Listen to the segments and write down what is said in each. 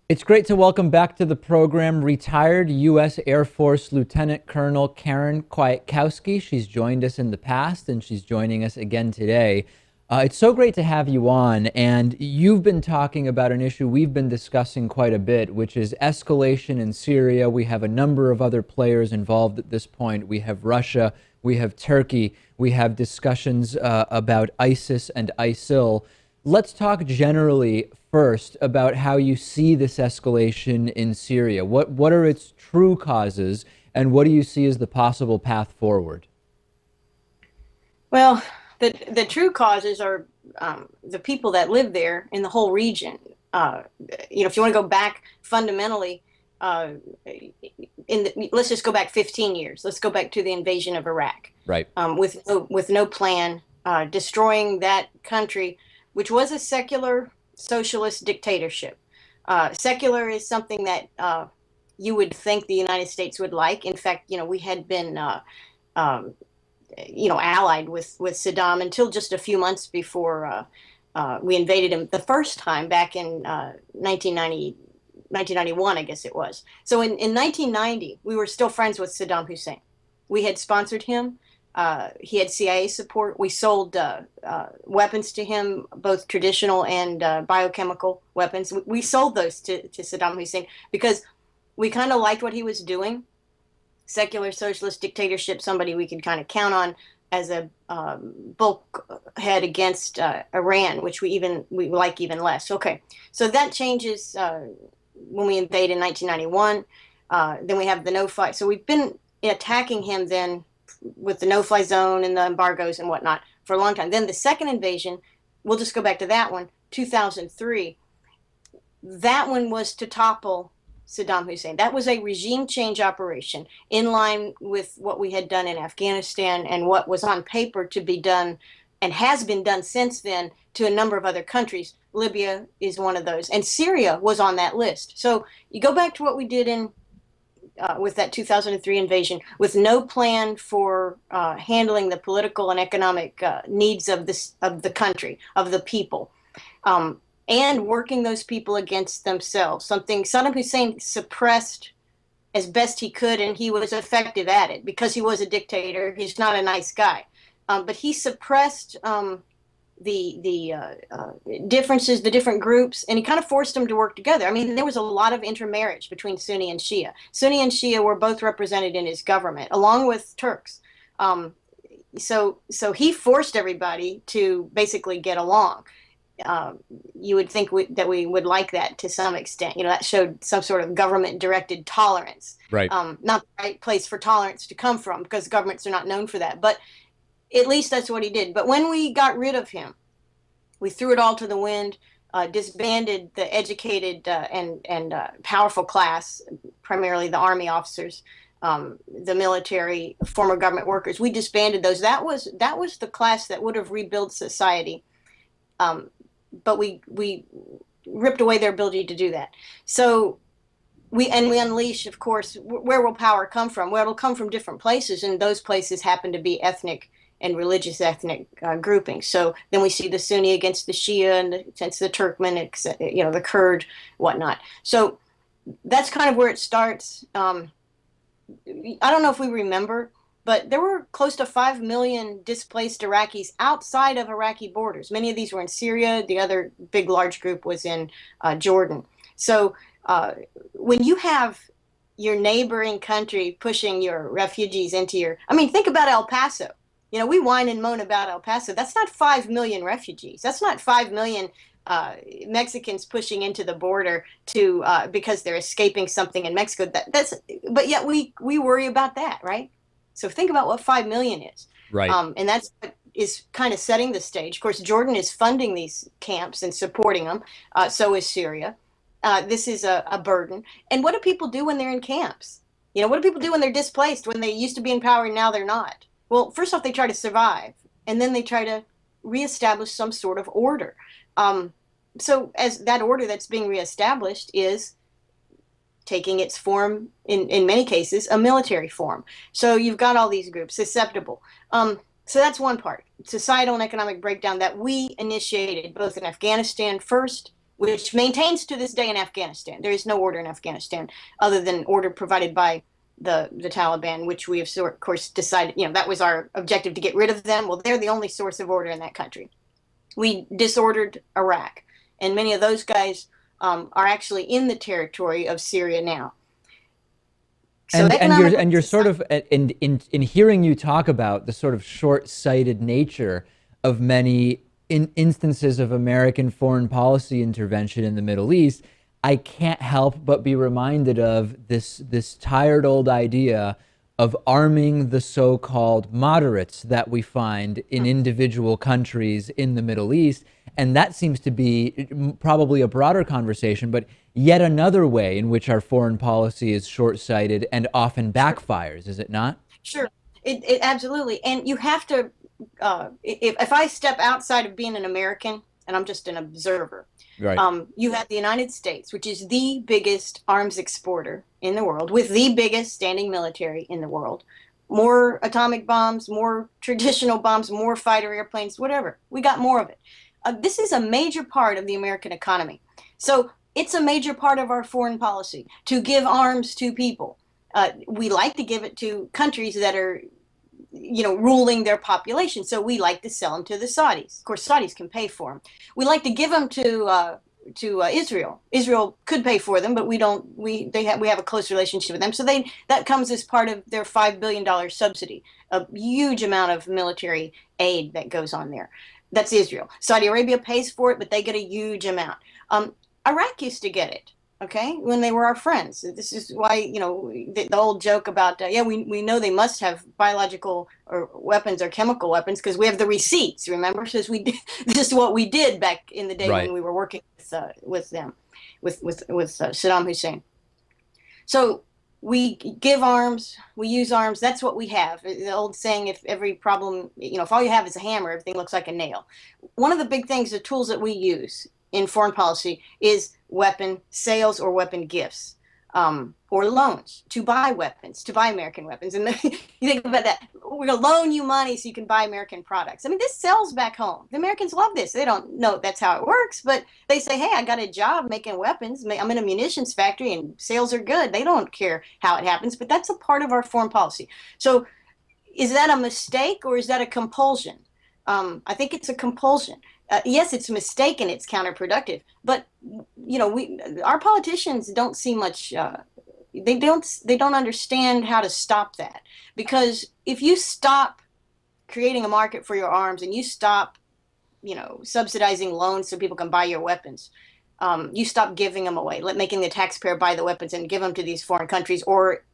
It's great to welcome back to the program retired U.S. Air Force Lieutenant Colonel Karen Kwiatkowski. She's joined us in the past and she's joining us again today. It's so great to have you on, and you've been talking about an issue we've been discussing quite a bit, which is escalation in Syria. We have a number of other players involved at this point. We have Russia, we have Turkey, we have discussions about ISIS and ISIL. Let's talk generally first about how you see this escalation in Syria. What are its true causes, and what do you see as the possible path forward? Well, the true causes are the people that live there in the whole region. If you want to go back fundamentally, let's just go back 15 years. Let's go back to the invasion of Iraq, Right. with no plan, destroying that country, which was a secular socialist dictatorship. Secular is something that you would think the United States would like. In fact, we had been um, allied with Saddam until just a few months before we invaded him the first time back in 1991, I guess it was. So in 1990, we were still friends with Saddam Hussein. We had sponsored him. He had CIA support. We sold weapons to him, both traditional and biochemical weapons. We sold those to Saddam Hussein because we kind of liked what he was doing. Secular socialist dictatorship, somebody we could kind of count on as a bulkhead against Iran, which we like even less. Okay, so that changes when we invade in 1991. Then we have the no-fly. So we've been attacking him then with the no-fly zone and the embargoes and whatnot for a long time. Then the second invasion, we'll just go back to that one, 2003. That one was to topple Saddam Hussein. That was a regime change operation in line with what we had done in Afghanistan and what was on paper to be done and has been done since then to a number of other countries. Libya is one of those. And Syria was on that list. So you go back to what we did in with that 2003 invasion, with no plan for handling the political and economic needs of the country, of the people, and working those people against themselves. Something Saddam Hussein suppressed as best he could, and he was effective at it because he was a dictator. He's not a nice guy, but he suppressed the differences, the different groups, and he kind of forced them to work together. I mean, there was a lot of intermarriage between Sunni and Shia. Sunni and Shia were both represented in his government, along with Turks. So he forced everybody to basically get along. You would think that we would like that to some extent. That showed some sort of government-directed tolerance. Right. Not the right place for tolerance to come from, because governments are not known for that. But at least that's what he did. But when we got rid of him, we threw it all to the wind, disbanded the educated and powerful class, primarily the army officers, the military, former government workers. We disbanded those. That was the class that would have rebuilt society. But we ripped away their ability to do that. So we unleash, of course. Where will power come from? Well, it'll come from different places, and those places happen to be ethnic and religious ethnic groupings. So then we see the Sunni against the Shia and against the Turkmen, the Kurd, whatnot. So that's kind of where it starts. I don't know if we remember, but there were close to 5 million displaced Iraqis outside of Iraqi borders. Many of these were in Syria. The other big, large group was in Jordan. So when you have your neighboring country pushing your refugees into think about El Paso. We whine and moan about El Paso. That's not 5 million refugees. That's not 5 million Mexicans pushing into the border because they're escaping something in Mexico. But yet we worry about that, right? So think about what 5 million is. Right. And that's what is kind of setting the stage. Of course, Jordan is funding these camps and supporting them. So is Syria. This is a burden. And what do people do when they're in camps? What do people do when they're displaced, when they used to be in power and now they're not? Well, first off, they try to survive, and then they try to reestablish some sort of order. So as that order that's being reestablished is taking its form, in many cases, a military form. So you've got all these groups susceptible. So that's one part, societal and economic breakdown that we initiated both in Afghanistan first which maintains to this day in Afghanistan. There is no order in Afghanistan other than order provided by the Taliban, which we have, of course, decided, that was our objective, to get rid of them. Well, they're the only source of order in that country. We disordered Iraq, and many of those guys are actually in the territory of Syria now. So and you're sort of in hearing you talk about the sort of short-sighted nature of many instances of American foreign policy intervention in the Middle East, I can't help but be reminded of this tired old idea of arming the so-called moderates that we find in individual countries in the Middle East. And that seems to be probably a broader conversation, but yet another way in which our foreign policy is short-sighted and often backfires, is it not? Sure, it absolutely. And you have to, if I step outside of being an American and I'm just an observer, Right. You have the United States, which is the biggest arms exporter in the world, with the biggest standing military in the world. More atomic bombs, more traditional bombs, more fighter airplanes, whatever. We got more of it. This is a major part of the American economy. So it's a major part of our foreign policy to give arms to people. We like to give it to countries that are, ruling their population. So we like to sell them to the Saudis. Of course, Saudis can pay for them. We like to give them to Israel. Israel could pay for them, but we don't. We have a close relationship with them. So that comes as part of their $5 billion subsidy, a huge amount of military aid that goes on there. That's Israel. Saudi Arabia pays for it, but they get a huge amount. Iraq used to get it, okay, when they were our friends. This is why, the old joke about, we know they must have biological or weapons or chemical weapons because we have the receipts, remember? Because this is what we did back in the day Right. when we were working with them, with Saddam Hussein. So we give arms, we use arms. That's what we have. The old saying, if every problem, if all you have is a hammer, everything looks like a nail. One of the big things, the tools that we use in foreign policy is weapon sales or weapon gifts, or loans to buy weapons, to buy American weapons. And you think about that. We're going to loan you money so you can buy American products. I mean, this sells back home. The Americans love this. They don't know that's how it works, but they say, hey, I got a job making weapons. I'm in a munitions factory and sales are good. They don't care how it happens, but that's a part of our foreign policy. So is that a mistake or is that a compulsion? I think it's a compulsion. Yes, it's a mistake and it's counterproductive, but our politicians don't see much. They don't understand how to stop that, because if you stop creating a market for your arms and you stop, subsidizing loans so people can buy your weapons, you stop giving them away, making the taxpayer buy the weapons and give them to these foreign countries or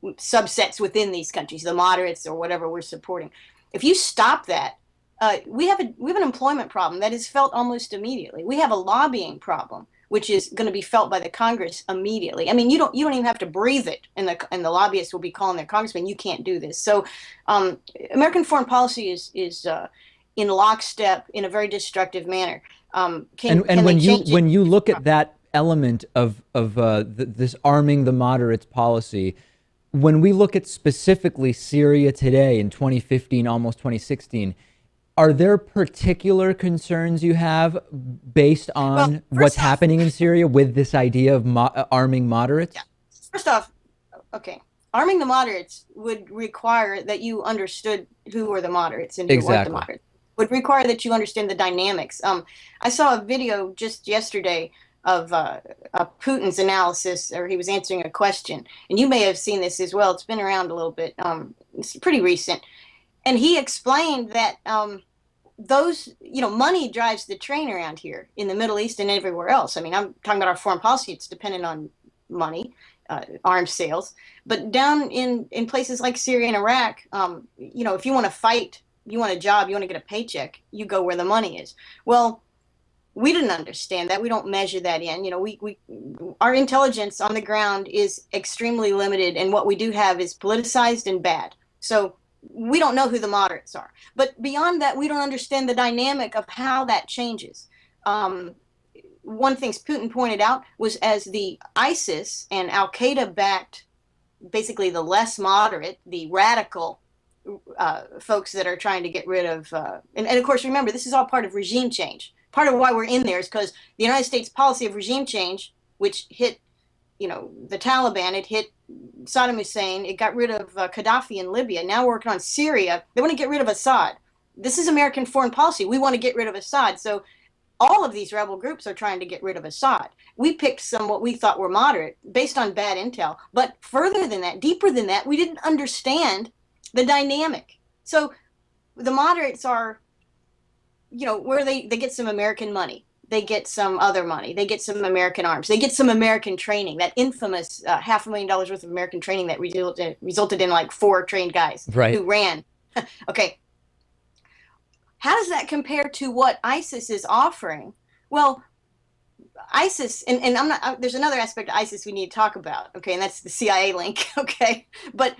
subsets within these countries, the moderates or whatever we're supporting. If you stop that, we have an employment problem that is felt almost immediately. We have a lobbying problem, which is going to be felt by the Congress immediately. I mean, you don't even have to breathe it, and the lobbyists will be calling their congressman. You can't do this. So, American foreign policy is in lockstep in a very destructive manner. Can when you look at that element of this arming the moderates policy, when we look at specifically Syria today in 2015, almost 2016. Are there particular concerns you have based on what's happening in Syria with this idea of arming moderates? Yeah. First off, okay, arming the moderates would require that you understood who were the moderates and who weren't the moderates. Would require that you understand the dynamics. I saw a video just yesterday of Putin's analysis, or he was answering a question, and you may have seen this as well. It's been around a little bit. It's pretty recent. And he explained that money drives the train around here in the Middle East and everywhere else. I mean, I'm talking about our foreign policy. It's dependent on money, arms sales. But down in places like Syria and Iraq, if you want to fight, you want a job, you want to get a paycheck, you go where the money is. Well, we didn't understand that. We don't measure that in. Our intelligence on the ground is extremely limited, and what we do have is politicized and bad. So we don't know who the moderates are. But beyond that, we don't understand the dynamic of how that changes. One thing Putin pointed out was, as the ISIS and Al-Qaeda backed, basically the less moderate, the radical folks that are trying to get rid of, and of course, remember, this is all part of regime change. part of why we're in there is because the United States policy of regime change, which hit, the Taliban, it hit Saddam Hussein, it got rid of Gaddafi in Libya. Now we're working on Syria. They want to get rid of Assad. This is American foreign policy. We want to get rid of Assad. So all of these rebel groups are trying to get rid of Assad. We picked some what we thought were moderate based on bad intel. But further than that, deeper than that, we didn't understand the dynamic. So the moderates are, where they get some American money. They get some other money. They get some American arms. They get some American training, that infamous $500,000 worth of American training that resulted in like 4 trained guys who ran. Okay. How does that compare to what ISIS is offering? Well, ISIS, and there's another aspect of ISIS we need to talk about, okay, and that's the CIA link, okay? But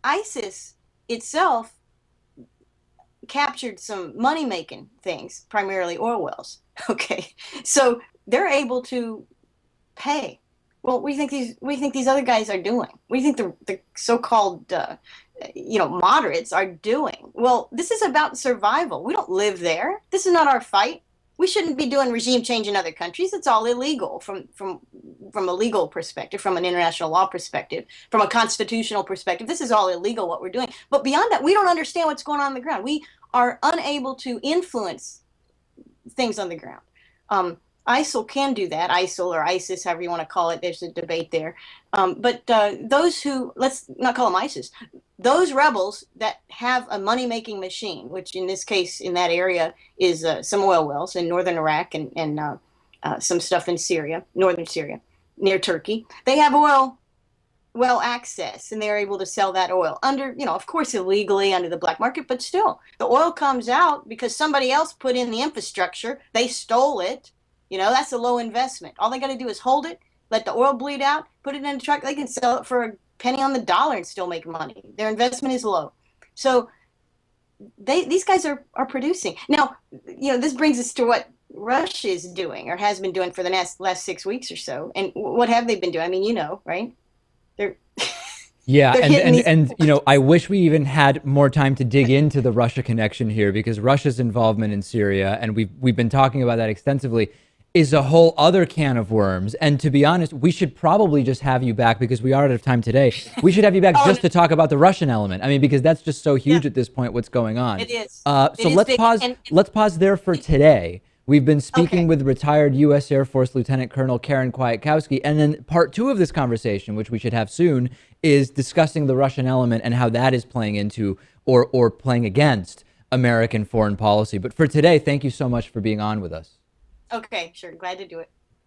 ISIS itself captured some money-making things, primarily oil wells, okay? So they're able to pay. Well, we think these other guys are doing. We think the so-called moderates are doing. Well, this is about survival. We don't live there. This is not our fight. We shouldn't be doing regime change in other countries. It's all illegal from a legal perspective, from an international law perspective, from a constitutional perspective. This is all illegal what we're doing. But beyond that, we don't understand what's going on the ground. We are unable to influence things on the ground. ISIL can do that, ISIL or ISIS, however you want to call it. There's a debate there. But those who, let's not call them ISIS, those rebels that have a money-making machine, which in this case, in that area, is some oil wells in northern Iraq and some stuff in Syria, northern Syria, near Turkey. They have oil well access, and they're able to sell that oil under, of course, illegally under the black market, but still, the oil comes out because somebody else put in the infrastructure. They stole it. That's a low investment. All they got to do is hold it, let the oil bleed out, put it in a truck. They can sell it for a penny on the dollar and still make money. Their investment is low. So these guys are producing. Now, this brings us to what Russia is doing or has been doing for the last 6 weeks or so. And what have they been doing? I mean, right? They're Yeah, they're and I wish we even had more time to dig into the Russia connection here, because Russia's involvement in Syria, and we've been talking about that extensively, is a whole other can of worms. And to be honest, we should probably just have you back, because we are out of time today. We should have you back just to talk about the Russian element. I mean, because that's just so huge at this point, what's going on. It is. So let's pause. Let's pause there for today. We've been speaking with retired U.S. Air Force Lieutenant Colonel Karen Kwiatkowski. And then part 2 of this conversation, which we should have soon, is discussing the Russian element and how that is playing into or playing against American foreign policy. But for today, thank you so much for being on with us. Okay, sure. Glad to do it.